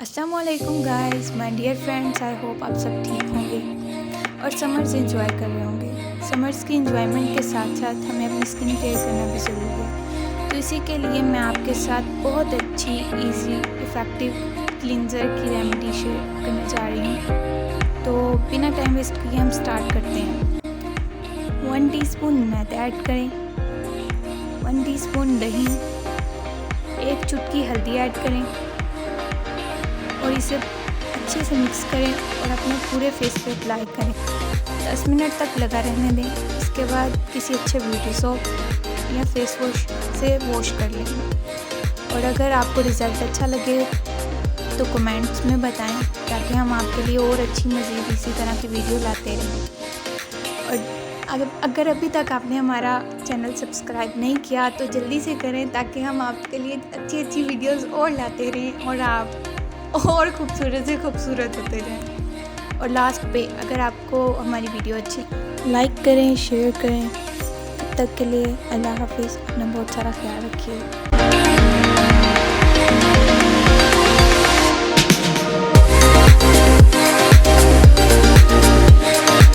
अस्सलाम वालेकुम guys, my dear friends. I hope आप सब ठीक होंगे और समर्स एंजॉय कर रहे होंगे। समर्स की एंजॉयमेंट के साथ साथ हमें अपनी स्किन केयर करना भी ज़रूरी है। तो इसी के लिए मैं आपके साथ बहुत अच्छी इजी इफ़ेक्टिव क्लींजर की रेमेडी शेयर करने जा रही हूँ। तो बिना टाइम वेस्ट किए हम स्टार्ट करते हैं। 1 टीस्पून मैदा ऐड करें, 1 टीस्पून दही, 1 चुटकी हल्दी ऐड करें और इसे अच्छे से मिक्स करें और अपने पूरे फेस पे अप्लाई करें। 10 मिनट तक लगा रहने दें। इसके बाद किसी अच्छे ब्यूटी सोप या फेस वॉश से वॉश कर लें। और अगर आपको रिज़ल्ट अच्छा लगे तो कमेंट्स में बताएं ताकि हम आपके लिए और अच्छी मज़ीद इसी तरह की वीडियो लाते रहें। और अगर अभी तक आपने हमारा चैनल सब्सक्राइब नहीं किया तो जल्दी से करें ताकि हम आपके लिए अच्छी अच्छी वीडियोस और लाते रहें और आप और खूबसूरत से खूबसूरत होते रहें। और लास्ट पे अगर आपको हमारी वीडियो अच्छी लाइक करें, शेयर करें। तब तक के लिए अल्लाह हाफिज़। अपना बहुत सारा ख्याल रखिए।